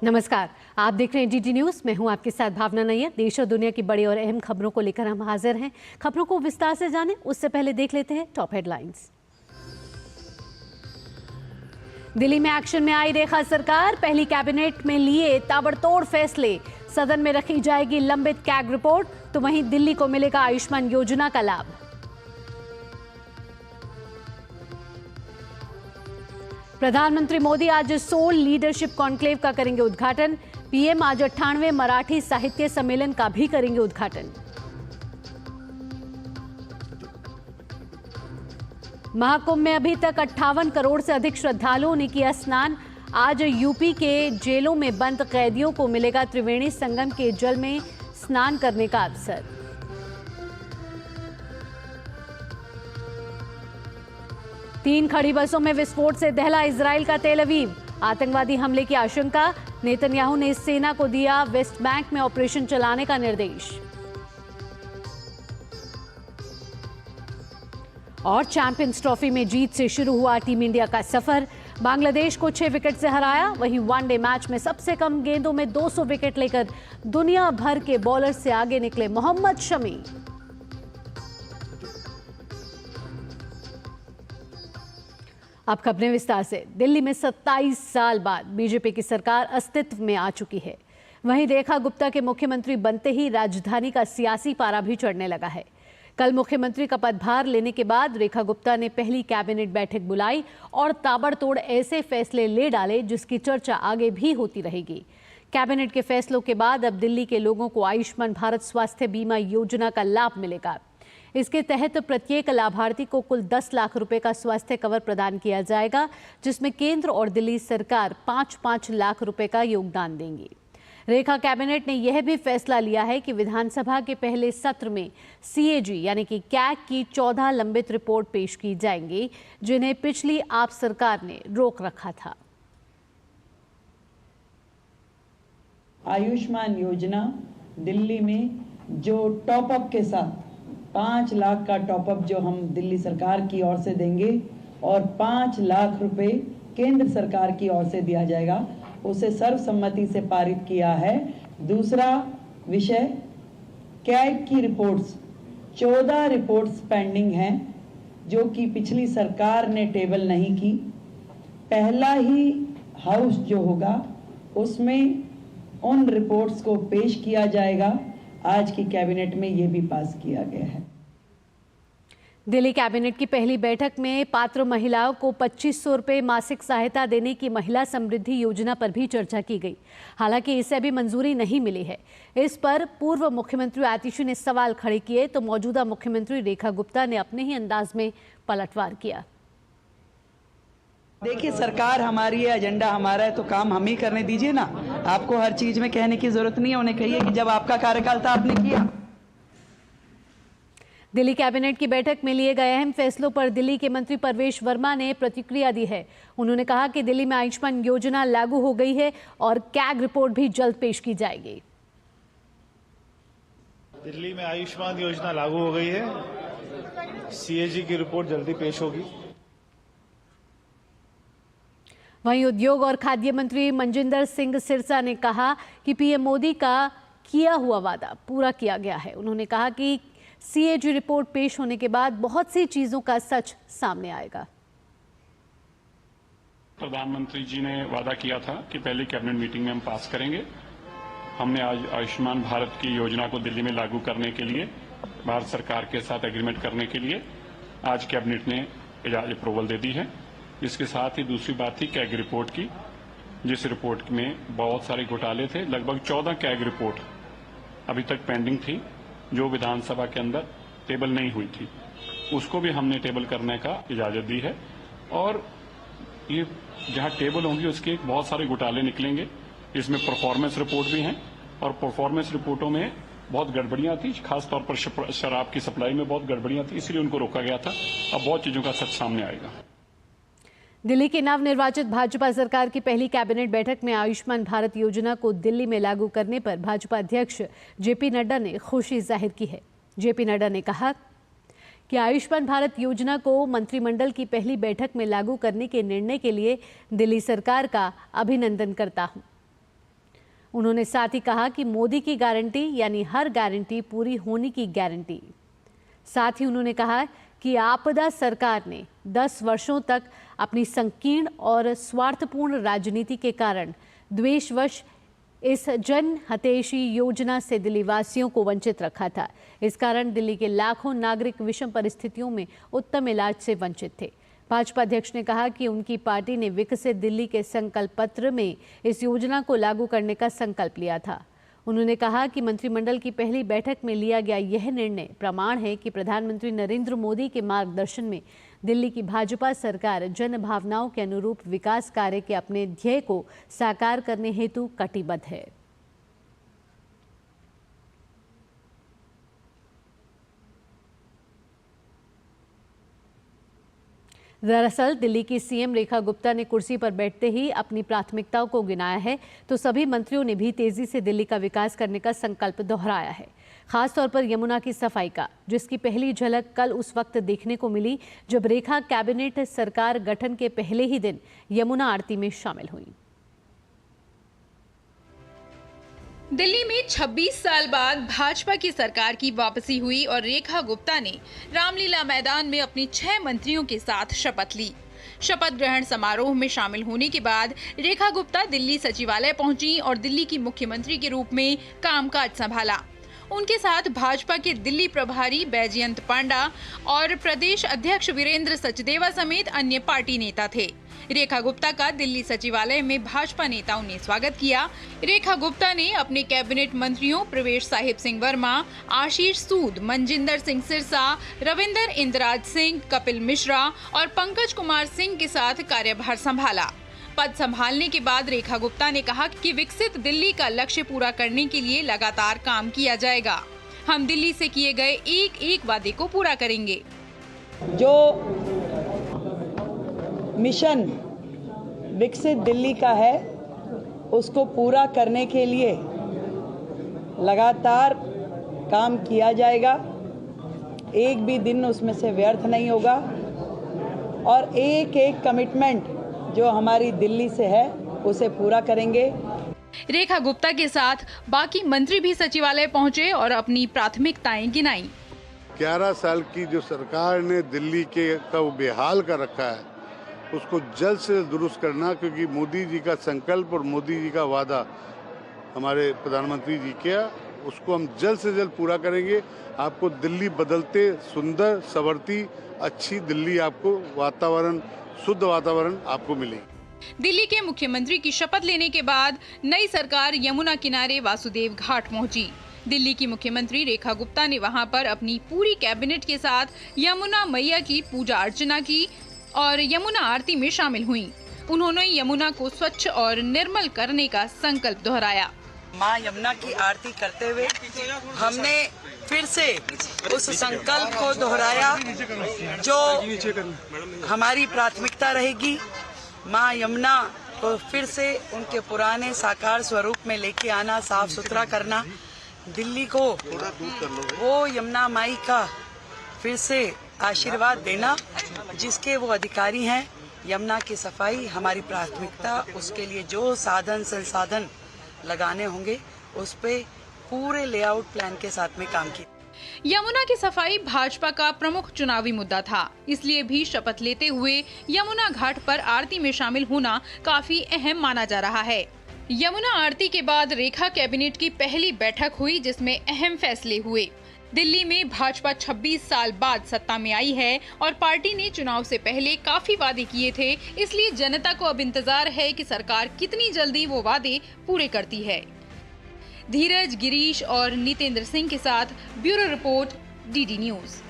नमस्कार, आप देख रहे हैं डीडी न्यूज। मैं हूं आपके साथ भावना नैयर। देश और दुनिया की बड़ी और अहम खबरों को लेकर हम हाजिर हैं। खबरों को विस्तार से जानें उससे पहले देख लेते हैं टॉप हेडलाइंस। दिल्ली में एक्शन में आई रेखा सरकार, पहली कैबिनेट में लिए ताबड़तोड़ फैसले। सदन में रखी जाएगी लंबित कैग रिपोर्ट, तो वहीं दिल्ली को मिलेगा आयुष्मान योजना का लाभ। प्रधानमंत्री मोदी आज सोल लीडरशिप कॉन्क्लेव का करेंगे उद्घाटन। पीएम आज 98वें मराठी साहित्य सम्मेलन का भी करेंगे उद्घाटन। महाकुंभ में अभी तक 58 करोड़ से अधिक श्रद्धालुओं ने किया स्नान। आज यूपी के जेलों में बंद कैदियों को मिलेगा त्रिवेणी संगम के जल में स्नान करने का अवसर। तीन खड़ी बसों में विस्फोट से दहला इजराइल का तेल अवीव। आतंकवादी हमले की आशंका, नेतन्याहू ने सेना को दिया वेस्ट बैंक में ऑपरेशन चलाने का निर्देश। और चैंपियंस ट्रॉफी में जीत से शुरू हुआ टीम इंडिया का सफर। बांग्लादेश को 6 विकेट से हराया। वहीं वनडे मैच में सबसे कम गेंदों में 200 विकेट लेकर दुनिया भर के बॉलर से आगे निकले मोहम्मद शमी। अब खबरें विस्तार से। दिल्ली में 27 साल बाद बीजेपी की सरकार अस्तित्व में आ चुकी है। वहीं रेखा गुप्ता के मुख्यमंत्री बनते ही राजधानी का सियासी पारा भी चढ़ने लगा है। कल मुख्यमंत्री का पदभार लेने के बाद रेखा गुप्ता ने पहली कैबिनेट बैठक बुलाई और ताबड़तोड़ ऐसे फैसले ले डाले जिसकी चर्चा आगे भी होती रहेगी। कैबिनेट के फैसलों के बाद अब दिल्ली के लोगों को आयुष्मान भारत स्वास्थ्य बीमा योजना का लाभ मिलेगा। इसके तहत प्रत्येक लाभार्थी को कुल 10 लाख रुपए का स्वास्थ्य कवर प्रदान किया जाएगा, जिसमें केंद्र और दिल्ली सरकार 5-5 लाख रुपए का योगदान देंगी। रेखा कैबिनेट ने यह भी फैसला लिया है कि विधानसभा के पहले सत्र में सीएजी यानी कि कैग की 14 लंबित रिपोर्ट पेश की जाएंगी, जिन्हें पिछली आप सरकार ने रोक रखा था। आयुष्मान योजना दिल्ली में जो टॉपअप के साथ 5 लाख का टॉपअप जो हम दिल्ली सरकार की ओर से देंगे और 5 लाख रुपए केंद्र सरकार की ओर से दिया जाएगा, उसे सर्वसम्मति से पारित किया है। दूसरा विषय, कैग की रिपोर्ट्स, 14 रिपोर्ट्स पेंडिंग हैं जो कि पिछली सरकार ने टेबल नहीं की। पहला ही हाउस जो होगा उसमें उन रिपोर्ट्स को पेश किया जाएगा। आज की कैबिनेट में यह भी पास किया गया है। दिल्ली कैबिनेट की पहली बैठक में पात्र महिलाओं को 2500 रुपये मासिक सहायता देने की महिला समृद्धि योजना पर भी चर्चा की गई। हालांकि इसे अभी मंजूरी नहीं मिली है। इस पर पूर्व मुख्यमंत्री आतिशी ने सवाल खड़े किए तो मौजूदा मुख्यमंत्री रेखा गुप्ता ने अपने ही अंदाज में पलटवार किया। देखिए, सरकार हमारी है, एजेंडा हमारा है, तो काम हम ही करने दीजिए ना। आपको हर चीज में कहने की जरूरत नहीं है। उन्हें कहिए कि जब आपका कार्यकाल था आपने किया। दिल्ली कैबिनेट की बैठक में लिए गए अहम फैसलों पर दिल्ली के मंत्री परवेश वर्मा ने प्रतिक्रिया दी है। उन्होंने कहा कि दिल्ली में आयुष्मान योजना लागू हो गई है और कैग रिपोर्ट भी जल्द पेश की जाएगी। दिल्ली में आयुष्मान योजना लागू हो गई है, सीएजी की रिपोर्ट जल्दी पेश होगी। वहीं उद्योग और खाद्य मंत्री मनजिंदर सिंह सिरसा ने कहा कि पीएम मोदी का किया हुआ वादा पूरा किया गया है। उन्होंने कहा कि सीएजी रिपोर्ट पेश होने के बाद बहुत सी चीजों का सच सामने आएगा। प्रधानमंत्री जी ने वादा किया था कि पहली कैबिनेट मीटिंग में हम पास करेंगे। हमने आज आयुष्मान भारत की योजना को दिल्ली में लागू करने के लिए भारत सरकार के साथ एग्रीमेंट करने के लिए आज कैबिनेट ने अप्रूवल दे दी है। इसके साथ ही दूसरी बात थी कैग रिपोर्ट की, जिस रिपोर्ट में बहुत सारे घोटाले थे। लगभग 14 कैग रिपोर्ट अभी तक पेंडिंग थी जो विधानसभा के अंदर टेबल नहीं हुई थी, उसको भी हमने टेबल करने का इजाजत दी है। और ये जहां टेबल होंगी उसके बहुत सारे घोटाले निकलेंगे। इसमें परफॉर्मेंस रिपोर्ट भी हैं और परफॉर्मेंस रिपोर्टों में बहुत गड़बड़ियां थी, खासतौर पर शराब की सप्लाई में बहुत गड़बड़ियां थी, इसलिए उनको रोका गया था। अब बहुत चीजों का सच सामने आएगा। दिल्ली की नवनिर्वाचित भाजपा सरकार की पहली कैबिनेट बैठक में आयुष्मान भारत योजना को दिल्ली में लागू करने पर भाजपा अध्यक्ष जेपी नड्डा ने खुशी जाहिर की है। जेपी नड्डा ने कहा कि आयुष्मान भारत योजना को मंत्रिमंडल की पहली बैठक में लागू करने के निर्णय के लिए दिल्ली सरकार का अभिनंदन करता हूं। उन्होंने साथ ही कहा कि मोदी की गारंटी यानी हर गारंटी पूरी होने की गारंटी। साथ ही उन्होंने कहा कि आपदा सरकार ने 10 वर्षों तक अपनी संकीर्ण और स्वार्थपूर्ण राजनीति के कारण द्वेषवश इस जन हितैषी योजना से दिल्ली वासियों को वंचित रखा था। इस कारण दिल्ली के लाखों नागरिक विषम परिस्थितियों में उत्तम इलाज से वंचित थे। भाजपा अध्यक्ष ने कहा कि उनकी पार्टी ने विकसित दिल्ली के संकल्प पत्र में इस योजना को लागू करने का संकल्प लिया था। उन्होंने कहा कि मंत्रिमंडल की पहली बैठक में लिया गया यह निर्णय प्रमाण है कि प्रधानमंत्री नरेंद्र मोदी के मार्गदर्शन में दिल्ली की भाजपा सरकार जन भावनाओं के अनुरूप विकास कार्य के अपने ध्येय को साकार करने हेतु कटिबद्ध है। दरअसल दिल्ली की सीएम रेखा गुप्ता ने कुर्सी पर बैठते ही अपनी प्राथमिकताओं को गिनाया है, तो सभी मंत्रियों ने भी तेजी से दिल्ली का विकास करने का संकल्प दोहराया है। खासतौर पर यमुना की सफाई का, जिसकी पहली झलक कल उस वक्त देखने को मिली जब रेखा कैबिनेट सरकार गठन के पहले ही दिन यमुना आरती में शामिल हुई। दिल्ली में 26 साल बाद भाजपा की सरकार की वापसी हुई और रेखा गुप्ता ने रामलीला मैदान में अपनी 6 मंत्रियों के साथ शपथ ली। शपथ ग्रहण समारोह में शामिल होने के बाद रेखा गुप्ता दिल्ली सचिवालय पहुंची और दिल्ली की मुख्यमंत्री के रूप में कामकाज संभाला। उनके साथ भाजपा के दिल्ली प्रभारी बैजयंत पांडा और प्रदेश अध्यक्ष वीरेंद्र सचदेवा समेत अन्य पार्टी नेता थे। रेखा गुप्ता का दिल्ली सचिवालय में भाजपा नेताओं ने स्वागत किया। रेखा गुप्ता ने अपने कैबिनेट मंत्रियों प्रवेश साहिब सिंह वर्मा, आशीष सूद, मनजिंदर सिंह सिरसा, रविंदर इंद्राज सिंह, कपिल मिश्रा और पंकज कुमार सिंह के साथ कार्यभार संभाला। पद संभालने के बाद रेखा गुप्ता ने कहा कि विकसित दिल्ली का लक्ष्य पूरा करने के लिए लगातार काम किया जाएगा। हम दिल्ली से किए गए एक एक वादे को पूरा करेंगे। जो मिशन विकसित दिल्ली का है उसको पूरा करने के लिए लगातार काम किया जाएगा। एक भी दिन उसमें से व्यर्थ नहीं होगा और एक एक कमिटमेंट जो हमारी दिल्ली से है उसे पूरा करेंगे। रेखा गुप्ता के साथ बाकी मंत्री भी सचिवालय पहुंचे और अपनी प्राथमिकताएं गिनाई। 11 साल की जो सरकार ने दिल्ली के का बेहाल कर रखा है उसको जल्द से दुरुस्त करना, क्योंकि मोदी जी का संकल्प और मोदी जी का वादा हमारे प्रधानमंत्री जी किया, उसको हम जल्द से जल्द पूरा करेंगे। आपको दिल्ली बदलते सुंदर संवरती अच्छी दिल्ली, आपको वातावरण शुद्ध वातावरण आपको मिलेगी। दिल्ली के मुख्यमंत्री की शपथ लेने के बाद नई सरकार यमुना किनारे वासुदेव घाट पहुंची। दिल्ली की मुख्यमंत्री रेखा गुप्ता ने वहां पर अपनी पूरी कैबिनेट के साथ यमुना मैया की पूजा अर्चना की और यमुना आरती में शामिल हुई। उन्होंने यमुना को स्वच्छ और निर्मल करने का संकल्प दोहराया। माँ यमुना की आरती करते हुए हमने फिर से उस संकल्प को दोहराया जो हमारी प्राथमिकता रहेगी। माँ यमुना को फिर से उनके पुराने साकार स्वरूप में लेके आना, साफ सुथरा करना, दिल्ली को वो यमुना माई का फिर से आशीर्वाद देना जिसके वो अधिकारी हैं। यमुना की सफाई हमारी प्राथमिकता, उसके लिए जो साधन संसाधन लगाने होंगे उस पे पूरे लेआउट प्लान के साथ में काम किया। यमुना की सफाई भाजपा का प्रमुख चुनावी मुद्दा था, इसलिए भी शपथ लेते हुए यमुना घाट पर आरती में शामिल होना काफी अहम माना जा रहा है। यमुना आरती के बाद रेखा कैबिनेट की पहली बैठक हुई जिसमें अहम फैसले हुए। दिल्ली में भाजपा 26 साल बाद सत्ता में आई है और पार्टी ने चुनाव से पहले काफी वादे किए थे, इसलिए जनता को अब इंतजार है कि सरकार कितनी जल्दी वो वादे पूरे करती है। धीरज, गिरीश और नितेंद्र सिंह के साथ ब्यूरो रिपोर्ट, डीडी न्यूज।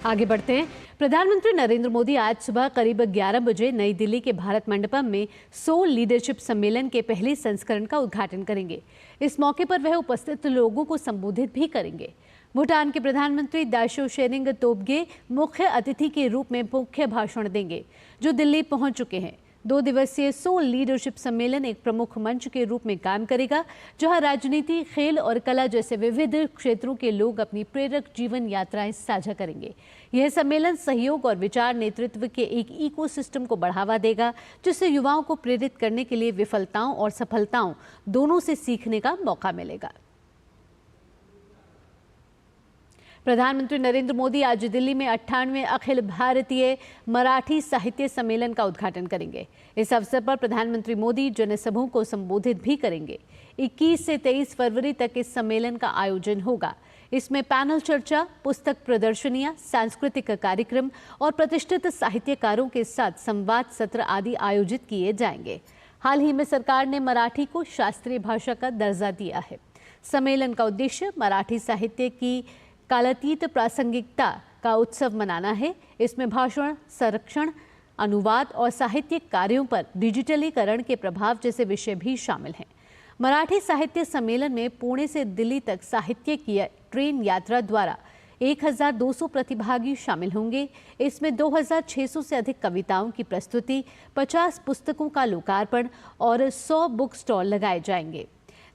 आगे बढ़ते हैं। प्रधानमंत्री नरेंद्र मोदी आज सुबह करीब 11 बजे नई दिल्ली के भारत मंडपम में सोल लीडरशिप सम्मेलन के पहले संस्करण का उद्घाटन करेंगे। इस मौके पर वह उपस्थित लोगों को संबोधित भी करेंगे। भूटान के प्रधानमंत्री दाशो शेरिंग तोब्गे मुख्य अतिथि के रूप में मुख्य भाषण देंगे, जो दिल्ली पहुंच चुके हैं। 2 दिवसीय सोल लीडरशिप सम्मेलन एक प्रमुख मंच के रूप में काम करेगा, जहां राजनीति, खेल और कला जैसे विविध क्षेत्रों के लोग अपनी प्रेरक जीवन यात्राएं साझा करेंगे। यह सम्मेलन सहयोग और विचार नेतृत्व के एक इकोसिस्टम को बढ़ावा देगा, जिससे युवाओं को प्रेरित करने के लिए विफलताओं और सफलताओं दोनों से सीखने का मौका मिलेगा। प्रधानमंत्री नरेंद्र मोदी आज दिल्ली में 98वें अखिल भारतीय मराठी साहित्य सम्मेलन का उद्घाटन करेंगे। इस अवसर पर प्रधानमंत्री मोदी जनसभाओं को संबोधित भी करेंगे। 21 से 23 फरवरी तक इस सम्मेलन का आयोजन होगा। इसमें पैनल चर्चा, पुस्तक प्रदर्शनियां, सांस्कृतिक कार्यक्रम और प्रतिष्ठित साहित्यकारों के साथ संवाद सत्र आदि आयोजित किए जाएंगे। हाल ही में सरकार ने मराठी को शास्त्रीय भाषा का दर्जा दिया है। सम्मेलन का उद्देश्य मराठी साहित्य की कालातीत प्रासंगिकता का उत्सव मनाना है। इसमें भाषण, संरक्षण, अनुवाद और साहित्यिक कार्यों पर डिजिटलीकरण के प्रभाव जैसे विषय भी शामिल हैं। मराठी साहित्य सम्मेलन में पुणे से दिल्ली तक साहित्य की ट्रेन यात्रा द्वारा 1200 प्रतिभागी शामिल होंगे। इसमें 2600 से अधिक कविताओं की प्रस्तुति, 50 पुस्तकों का लोकार्पण और 100 बुक स्टॉल लगाए जाएंगे।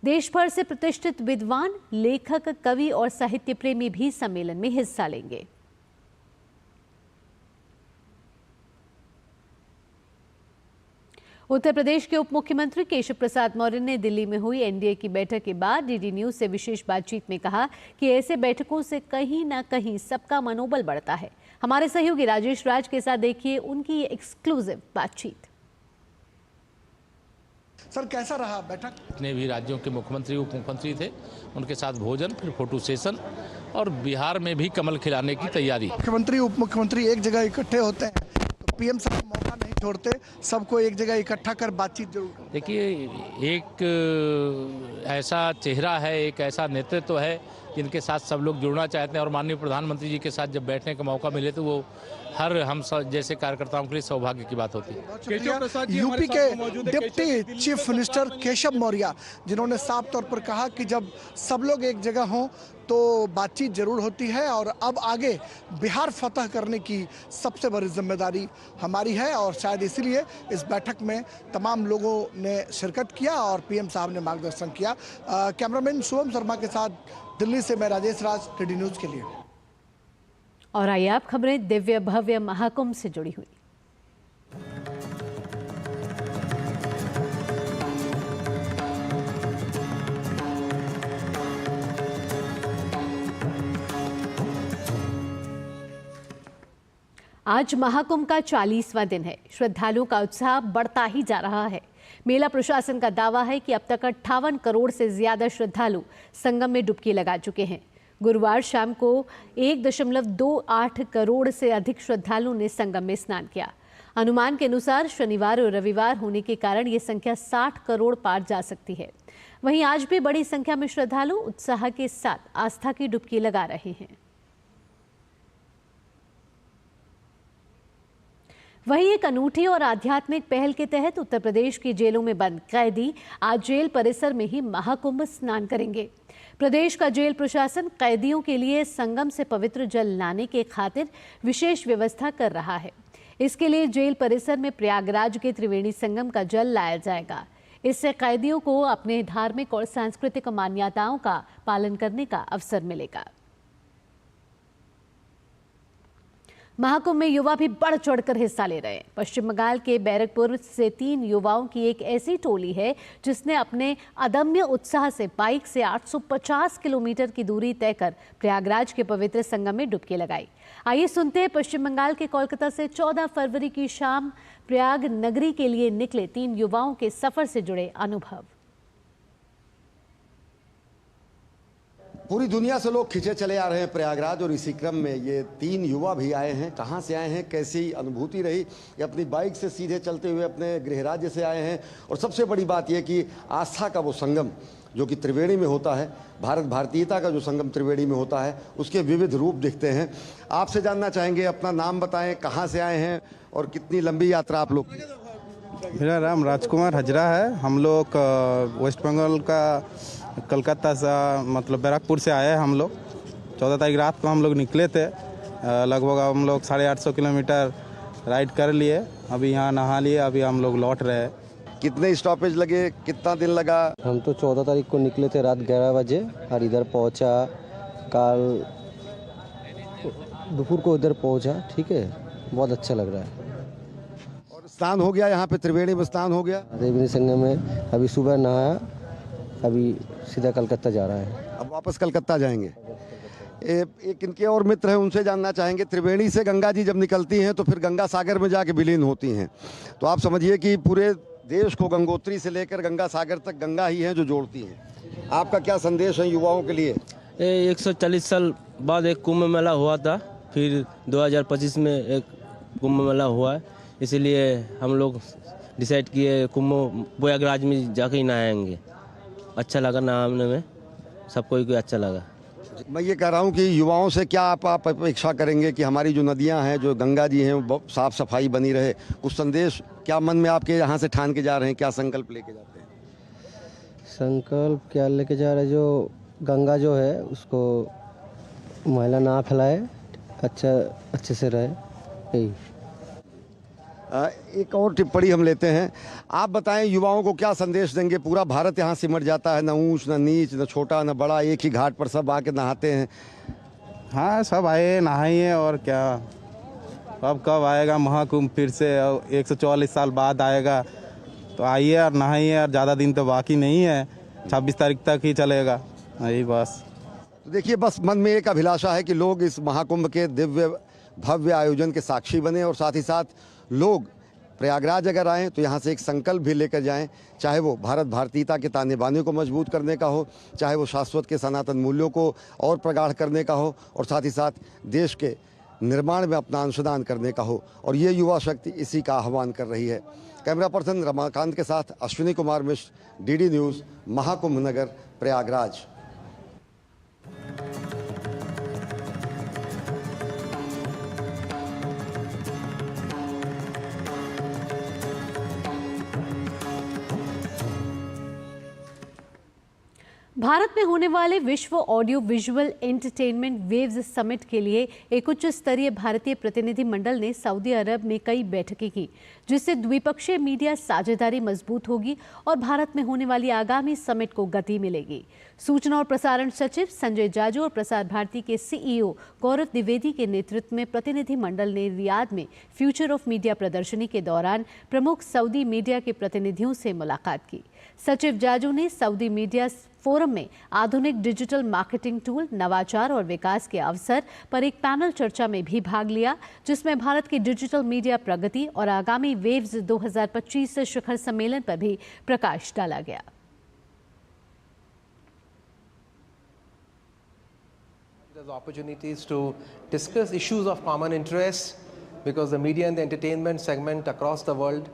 देश भर से प्रतिष्ठित विद्वान, लेखक, कवि और साहित्य प्रेमी भी सम्मेलन में हिस्सा लेंगे। उत्तर प्रदेश के उप मुख्यमंत्री केशव प्रसाद मौर्य ने दिल्ली में हुई एनडीए की बैठक के बाद डीडी न्यूज से विशेष बातचीत में कहा कि ऐसे बैठकों से कहीं ना कहीं सबका मनोबल बढ़ता है। हमारे सहयोगी राजेश राज के साथ देखिए उनकी ये एक्सक्लूसिव बातचीत। सर, कैसा रहा बैठक? जितने भी राज्यों के मुख्यमंत्री, उप मुख्यमंत्री थे, उनके साथ भोजन, फिर फोटो सेशन और बिहार में भी कमल खिलाने की तैयारी। मुख्यमंत्री, उप मुख्यमंत्री एक जगह इकट्ठे होते हैं तो पीएम साहब मौका नहीं छोड़ते, सबको एक जगह इकट्ठा कर बातचीत जरूर। देखिए, एक ऐसा चेहरा है, एक ऐसा नेतृत्व है जिनके साथ सब लोग जुड़ना चाहते हैं और माननीय प्रधानमंत्री जी के साथ जब बैठने का मौका मिले तो वो हर हम सब जैसे कार्यकर्ताओं के लिए सौभाग्य की बात होती है। यूपी के deputy chief minister Keshav Maurya, जिन्होंने साफ तौर पर कहा कि जब सब लोग एक जगह हों तो बातचीत जरूर होती है और अब आगे बिहार फतह करने की सबसे बड़ी जिम्मेदारी हमारी है और शायद इसीलिए इस बैठक में तमाम लोगों ने शिरकत किया और पीएम साहब ने मार्गदर्शन किया। कैमरामैन शुभम शर्मा के साथ दिल्ली से मैं राजेश राज, डीडी न्यूज के लिए। और आइए आप खबरें दिव्य भव्य महाकुंभ से जुड़ी हुई। आज महाकुंभ का 40वां दिन है। श्रद्धालुओं का उत्साह बढ़ता ही जा रहा है। मेला प्रशासन का दावा है कि अब तक 58 करोड़ से ज्यादा श्रद्धालु संगम में डुबकी लगा चुके हैं। गुरुवार शाम को 1.28 करोड़ से अधिक श्रद्धालुओं ने संगम में स्नान किया। अनुमान के अनुसार शनिवार और रविवार होने के कारण ये संख्या 60 करोड़ पार जा सकती है। वहीं आज भी बड़ी संख्या में श्रद्धालु उत्साह के साथ आस्था की डुबकी लगा रहे हैं। वहीं एक अनूठी और आध्यात्मिक पहल के तहत उत्तर प्रदेश की जेलों में बंद कैदी आज जेल परिसर में ही महाकुंभ स्नान करेंगे। प्रदेश का जेल प्रशासन कैदियों के लिए संगम से पवित्र जल लाने के खातिर विशेष व्यवस्था कर रहा है। इसके लिए जेल परिसर में प्रयागराज के त्रिवेणी संगम का जल लाया जाएगा। इससे कैदियों को अपने धार्मिक और सांस्कृतिक मान्यताओं का पालन करने का अवसर मिलेगा। महाकुंभ में युवा भी बढ़ चढ़कर हिस्सा ले रहे हैं। पश्चिम बंगाल के बैरकपुर से 3 युवाओं की एक ऐसी टोली है जिसने अपने अदम्य उत्साह से बाइक से 850 किलोमीटर की दूरी तय कर प्रयागराज के पवित्र संगम में डुबकी लगाई। आइए सुनते हैं पश्चिम बंगाल के कोलकाता से 14 फरवरी की शाम प्रयाग नगरी के लिए निकले 3 युवाओं के सफर से जुड़े अनुभव। पूरी दुनिया से लोग खिंचे चले आ रहे हैं प्रयागराज और इसी क्रम में ये 3 युवा भी आए हैं। कहाँ से आए हैं, कैसी अनुभूति रही, ये अपनी बाइक से सीधे चलते हुए अपने गृह राज्य से आए हैं। और सबसे बड़ी बात यह कि आस्था का वो संगम जो कि त्रिवेणी में होता है, भारत भारतीयता का जो संगम त्रिवेणी में होता है, उसके विविध रूप दिखते हैं। आपसे जानना चाहेंगे, अपना नाम बताएं, कहाँ से आए हैं और कितनी लंबी यात्रा आप लोग। मेरा नाम राजकुमार हजरा है। हम लोग वेस्ट बंगाल का कलकत्ता से मतलब बैरकपुर से आए हैं। हम लोग 14 तारीख रात को हम लोग निकले थे। लगभग हम लोग 850 किलोमीटर राइड कर लिए, अभी यहाँ नहा लिए, अभी हम लोग लौट रहे हैं। कितने स्टॉपेज लगे, कितना दिन लगा? हम तो 14 तारीख को निकले थे रात 11 बजे और इधर पहुंचा कल दोपहर को इधर पहुंचा। ठीक है, बहुत अच्छा लग रहा है। और स्नान हो गया यहाँ पे, त्रिवेणी में स्नान हो गया? त्रिवेणी संगम में अभी सुबह नहाया, अभी सीधा कलकत्ता जा रहा है। अब वापस कलकत्ता जाएंगे। एक इनके और मित्र हैं, उनसे जानना चाहेंगे, त्रिवेणी से गंगा जी जब निकलती हैं तो फिर गंगा सागर में जाके विलीन होती हैं, तो आप समझिए कि पूरे देश को गंगोत्री से लेकर गंगा सागर तक गंगा ही है जो जोड़ती है। आपका क्या संदेश है युवाओं के लिए? 140 साल बाद एक कुंभ मेला हुआ था, फिर 2025 में एक कुंभ मेला हुआ है, इसीलिए हम लोग डिसाइड किए कुंभ प्रयागराज में जाके ही नहाएंगे। अच्छा लगा नहाने में, सबको ही अच्छा लगा। मैं ये कह रहा हूँ कि युवाओं से क्या आप अपेक्षा करेंगे कि हमारी जो नदियाँ हैं, जो गंगा जी हैं, वो साफ सफाई बनी रहे? कुछ संदेश क्या मन में आपके यहाँ से ठान के जा रहे हैं, क्या संकल्प लेके जाते हैं? संकल्प क्या लेके जा रहे हैं, जो गंगा जो है उसको मैला ना फैलाए, अच्छे से रहे। यही एक और टिप्पणी हम लेते हैं। आप बताएं युवाओं को क्या संदेश देंगे? पूरा भारत यहाँ सिमट जाता है, न ऊंच न नीच, न छोटा न बड़ा, एक ही घाट पर सब आके नहाते हैं। हाँ, सब आए नहाइए, और क्या, अब कब आएगा महाकुंभ फिर से? 144 साल बाद आएगा, तो आइए और नहाइए, और ज़्यादा दिन तो बाकी नहीं है, 26 तारीख तक ही चलेगा, यही बस। तो देखिए, बस मन में एक अभिलाषा है कि लोग इस महाकुंभ के दिव्य भव्य आयोजन के साक्षी बने, और साथ ही साथ लोग प्रयागराज अगर आएँ तो यहाँ से एक संकल्प भी लेकर जाएं, चाहे वो भारत भारतीयता के ताने बाने को मजबूत करने का हो, चाहे वो शाश्वत के सनातन मूल्यों को और प्रगाढ़ करने का हो, और साथ ही साथ देश के निर्माण में अपना अंशदान करने का हो। और ये युवा शक्ति इसी का आह्वान कर रही है। कैमरा पर्सन रमाकांत के साथ अश्विनी कुमार मिश्र, DD न्यूज़, महाकुंभ नगर प्रयागराज। भारत में होने वाले विश्व audio visual entertainment waves summit के लिए एक उच्च स्तरीय भारतीय प्रतिनिधि मंडल ने सऊदी अरब में कई बैठकें की, जिससे द्विपक्षीय मीडिया साझेदारी मजबूत होगी और भारत में होने वाली आगामी समिट को गति मिलेगी। सूचना और प्रसारण सचिव संजय जाजू और प्रसार भारती के CEO गौरव द्विवेदी के नेतृत्व में प्रतिनिधि मंडल ने रियाद में फ्यूचर ऑफ मीडिया प्रदर्शनी के दौरान प्रमुख सऊदी मीडिया के प्रतिनिधियों से मुलाकात की। सचिव जाजू ने सऊदी मीडिया फोरम में आधुनिक डिजिटल मार्केटिंग टूल, नवाचार और विकास के अवसर पर एक पैनल चर्चा में भी भाग लिया, जिसमें भारत की डिजिटल मीडिया प्रगति और आगामी वेव्स 2025 शिखर सम्मेलन पर भी प्रकाश डाला गया। There's opportunities to discuss issues of common interest, because the media and the entertainment segment across the world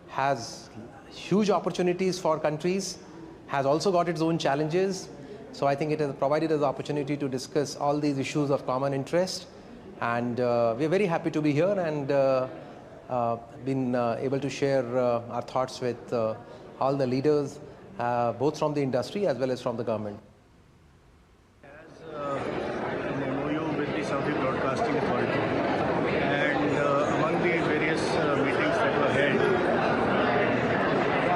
has huge opportunities for countries, has also got its own challenges. So I think it has provided us the opportunity to discuss all these issues of common interest, and we're very happy to be here and been able to share our thoughts with all the leaders, both from the industry as well as from the government. Saudi Broadcasting Authority, and among the various meetings that were held,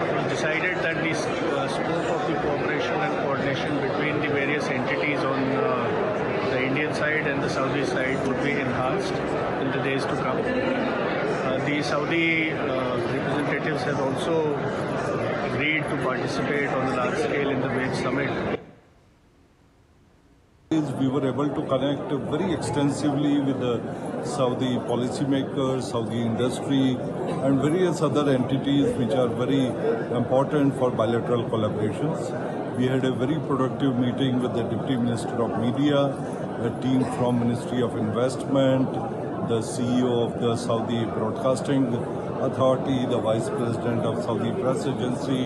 it was decided that the scope of the cooperation and coordination between the various entities on the Indian side and the Saudi side would be enhanced in the days to come. The Saudi representatives have also agreed to participate on a large scale in the WAVE Summit. We were able to connect very extensively with the Saudi policymakers, Saudi industry, and various other entities which are very important for bilateral collaborations. We had a very productive meeting with the Deputy Minister of Media, a team from Ministry of Investment, the CEO of the Saudi Broadcasting Authority, the Vice President of Saudi Press Agency,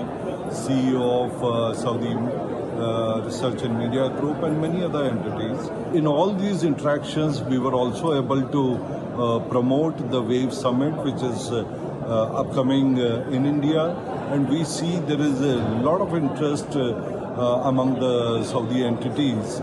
CEO of Saudi Research and Media Group, and many other entities. In all these interactions, we were also able to promote the WAVE Summit, which is upcoming in India, and we see there is a lot of interest among the Saudi entities.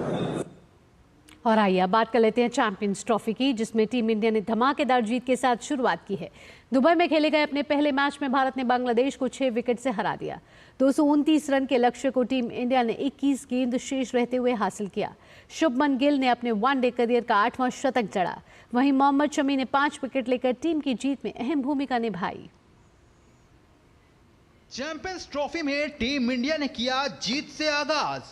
और आइए अब बात कर लेते हैं champions trophy की, जिसमें team India ने धमाकेदार जीत के साथ शुरुआत की है। दुबई में खेले गए अपने पहले मैच में भारत ने बांग्लादेश को 6 विकेट से हरा दिया। 229 रन के लक्ष्य को टीम इंडिया ने 21 गेंद शेष रहते हुए हासिल किया। शुभमन गिल ने अपने वनडे करियर का 8वां शतक जड़ा। वहीं मोहम्मद शमी ने 5 विकेट लेकर टीम की जीत में अहम भूमिका निभाई। चैंपियंस ट्रॉफी में टीम इंडिया ने किया जीत से आगाज,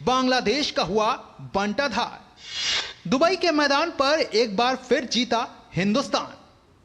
बांग्लादेश का हुआ बंटाधार। दुबई के मैदान पर एक बार फिर जीता हिंदुस्तान।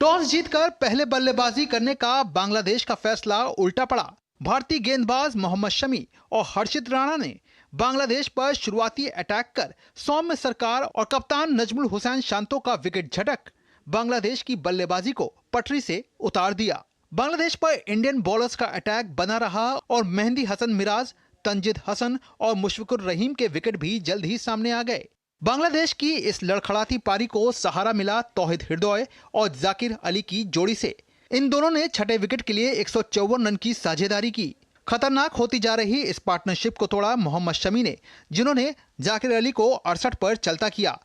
टॉस जीतकर पहले बल्लेबाजी करने का बांग्लादेश का फैसला उल्टा पड़ा। भारतीय गेंदबाज मोहम्मद शमी और हर्षित राणा ने बांग्लादेश पर शुरुआती अटैक कर सौम्य सरकार और कप्तान नजमुल हुसैन शांतो का विकेट झटक बांग्लादेश की बल्लेबाजी को पटरी से उतार दिया। बांग्लादेश पर इंडियन बॉलर्स का अटैक बना रहा और मेहंदी हसन मिराज, तंजिद हसन और मुशफिकुर रहीम के विकेट भी जल्द ही सामने आ गए। बांग्लादेश की इस लड़खड़ाती पारी को सहारा मिला तौहिद हृदय और जाकिर अली की जोड़ी से। इन दोनों ने छठे विकेट के लिए 154 रन की साझेदारी की। खतरनाक होती जा रही इस पार्टनरशिप को तोड़ा मोहम्मद शमी ने, जिन्होंने जाकिर अली को 68 पर चलता किया।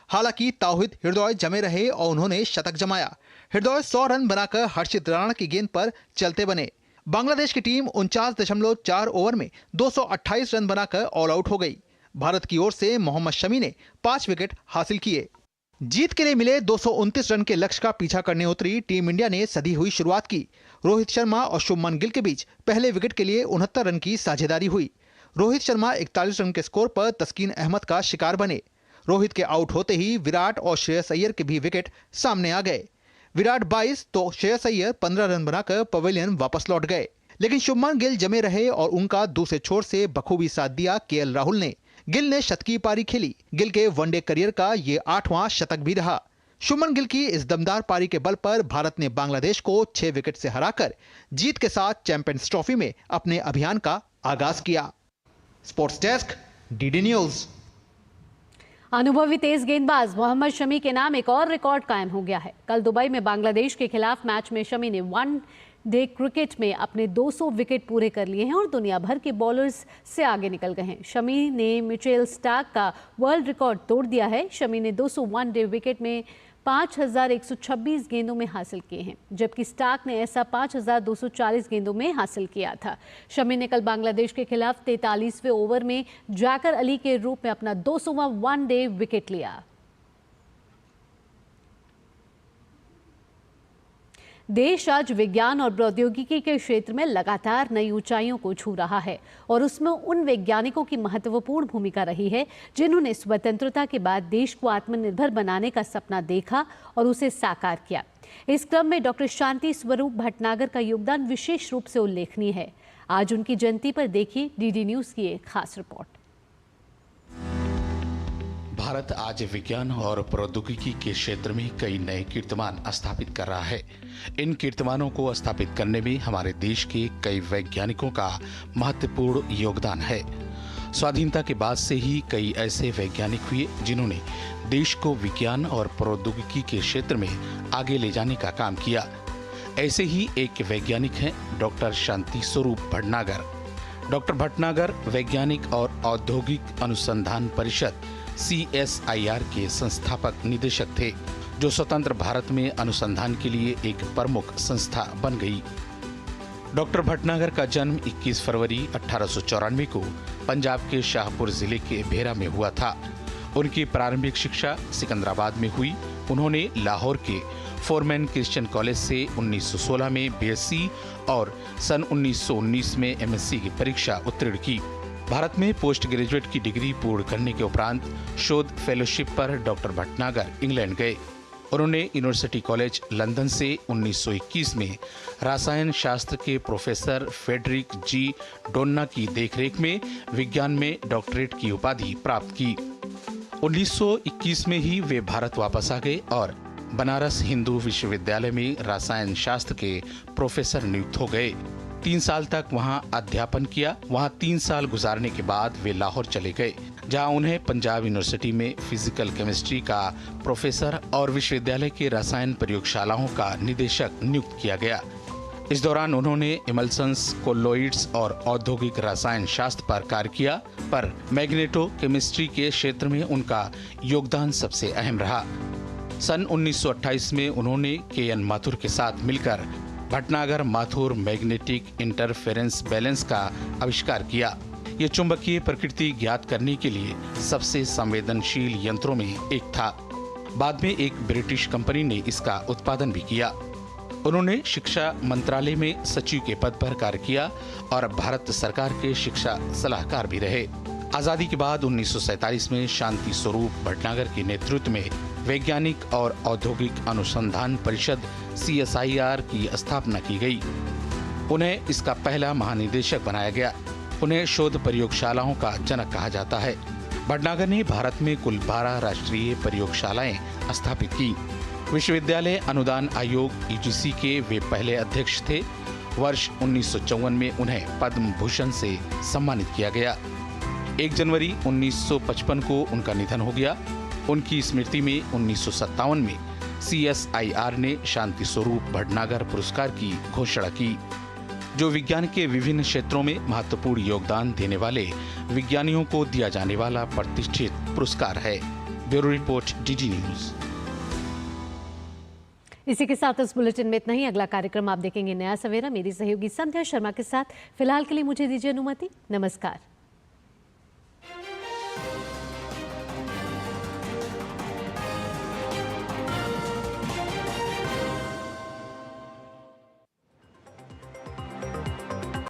हालांकि तौहिद हृदय जमे रहे और उन्होंने शतक जमाया। हृदय 100 रन बनाकर हर्षित राणा की गेंद पर चलते बने। बांग्लादेश की टीम 49.4 ओवर में 228 रन बनाकर ऑल आउट हो गई। भारत की ओर से मोहम्मद शमी ने 5 विकेट हासिल किए। जीत के लिए मिले 229 रन के लक्ष्य का पीछा करने उतरी टीम इंडिया ने सधी हुई शुरुआत की। रोहित शर्मा और शुभमन गिल के बीच पहले विकेट के लिए 69 रन की साझेदारी हुई। रोहित शर्मा 41 रन के स्कोर पर तस्कीन अहमद का शिकार बने। रोहित के आउट होते ही विराट और श्रेयस अय्यर के भी विकेट सामने आ गए। विराट 22 तो श्रेयस अय्यर 15 रन बनाकर पवेलियन वापस लौट गए। लेकिन शुभमन गिल जमे रहे और उनका दूसरे छोर से बखूबी साथ दिया केएल राहुल ने। गिल ने शतकीय पारी खेली। गिल के वनडे करियर का ये 8वां शतक भी रहा। शुभमन गिल की इस दमदार पारी के बल पर भारत ने बांग्लादेश को 6 विकेट से हराकर जीत के साथ चैंपियंस ट्रॉफी में अपने अभियान का आगाज किया। Sports desk, DD news. अनुभवी तेज गेंदबाज मोहम्मद शमी के नाम एक और रिकॉर्ड कायम हो गया है। कल दुबई में बांग्लादेश के खिलाफ मैच में शमी ने वनडे क्रिकेट में अपने 200 विकेट पूरे कर लिए हैं और दुनिया भर के बॉलर्स से आगे निकल गए हैं। शमी ने मिचेल स्टार्क का वर्ल्ड रिकॉर्ड तोड़ दिया है। शमी ने 200 वनडे विकेट में 5126 गेंदों में हासिल किए हैं, जबकि स्टार्क ने ऐसा 5240 गेंदों में हासिल किया था। शमी ने कल बांग्लादेश के खिलाफ 43वें ओवर में जाकिर अली के रूप में अपना 200वां वनडे विकेट लिया। देश आज विज्ञान और प्रौद्योगिकी के क्षेत्र में लगातार नई ऊंचाइयों को छू रहा है और उसमें उन वैज्ञानिकों की महत्वपूर्ण भूमिका रही है जिन्होंने स्वतंत्रता के बाद देश को आत्मनिर्भर बनाने का सपना देखा और उसे साकार किया। इस क्रम में डॉक्टर शांति स्वरूप भटनागर का योगदान विशेष रूप से उल्लेखनीय है। आज उनकी जयंती पर देखिए डीडी न्यूज की एक खास रिपोर्ट। भारत आज विज्ञान और प्रौद्योगिकी के क्षेत्र में कई नए कीर्तिमान स्थापित कर रहा है। इन कीर्तिमानों को स्थापित करने में हमारे देश के कई वैज्ञानिकों का महत्वपूर्ण योगदान है। स्वाधीनता के बाद से ही कई ऐसे वैज्ञानिक हुए जिन्होंने देश को विज्ञान और प्रौद्योगिकी के क्षेत्र में आगे ले जाने का काम किया। ऐसे ही एक वैज्ञानिक हैं डॉक्टर शांति स्वरूप भटनागर। डॉक्टर भटनागर वैज्ञानिक और औद्योगिक अनुसंधान परिषद CSIR के संस्थापक निदेशक थे, जो स्वतंत्र भारत में अनुसंधान के लिए एक प्रमुख संस्था बन गई। डॉक्टर भटनागर का जन्म 21 फरवरी 1894 को पंजाब के शाहपुर जिले के भेरा में हुआ था। उनकी प्रारंभिक शिक्षा सिकंदराबाद में हुई। उन्होंने लाहौर के फोरमैन क्रिश्चियन कॉलेज से 1916 में BSc और सन 1919 में MSc की परीक्षा उत्तीर्ण की। भारत में पोस्ट ग्रेजुएट की डिग्री पूर्ण करने के उपरांत शोध फेलोशिप पर डॉक्टर भटनागर इंग्लैंड गए। उन्होंने यूनिवर्सिटी कॉलेज लंदन से 1921 में रसायन शास्त्र के प्रोफेसर फेडरिक G. डोन्ना की देखरेख में विज्ञान में डॉक्टरेट की उपाधि प्राप्त की। 1921 में ही वे भारत वापस आ गए और बनारस हिंदू विश्वविद्यालय में रसायन शास्त्र के प्रोफेसर नियुक्त हो गए। 3 साल तक वहां अध्यापन किया। वहां 3 साल गुजारने के बाद वे लाहौर चले गए, जहां उन्हें पंजाब यूनिवर्सिटी में फिजिकल केमिस्ट्री का प्रोफेसर और विश्वविद्यालय के रसायन प्रयोगशालाओं का निदेशक नियुक्त किया गया। इस दौरान उन्होंने इमल्सन्स, कोलोइड्स और औद्योगिक रसायन शास्त्र पर कार्य किया, पर मैग्नेटो केमिस्ट्री के क्षेत्र में उनका योगदान सबसे अहम रहा। सन 1928 में उन्होंने के.एन. माथुर के साथ मिलकर Bhatnagar Mathur magnetic interference balance का आविष्कार किया। ये चुंबकीय प्रकृति ज्ञात करने के लिए सबसे संवेदनशील यंत्रों में एक था। बाद में एक ब्रिटिश कंपनी ने इसका उत्पादन भी किया। उन्होंने शिक्षा मंत्रालय में सचिव के पद पर कार्य किया और भारत सरकार के शिक्षा सलाहकार भी रहे। आजादी के बाद 1947 में शांति स्वरूप भटनागर के नेतृत्व में वैज्ञानिक और औद्योगिक अनुसंधान परिषद CSIR की स्थापना की गई। उन्हें इसका पहला महानिदेशक बनाया गया। उन्हें शोध प्रयोगशालाओं का जनक कहा जाता है। भटनागर ने भारत में कुल 12 राष्ट्रीय प्रयोगशालाएं स्थापित की। विश्वविद्यालय अनुदान आयोग UGC के वे पहले अध्यक्ष थे। वर्ष 1954 में उन्हें पद्म भूषण से सम्मानित किया गया। 1 जनवरी 1955 को उनका निधन हो गया। उनकी स्मृति में 1957 में CSIR ने शांति स्वरूप भटनागर पुरस्कार की घोषणा की, जो विज्ञान के विभिन्न क्षेत्रों में महत्वपूर्ण योगदान देने वाले विज्ञानियों को दिया जाने वाला प्रतिष्ठित पुरस्कार है। Bureau report, DD news. इसी के साथ इस बुलेटिन में इतना ही। अगला कार्यक्रम आप देखेंगे नया सवेरा, मेरी सहयोगी संध्या शर्मा के साथ। फिलहाल के लिए मुझे दीजिए अनुमति। नमस्कार।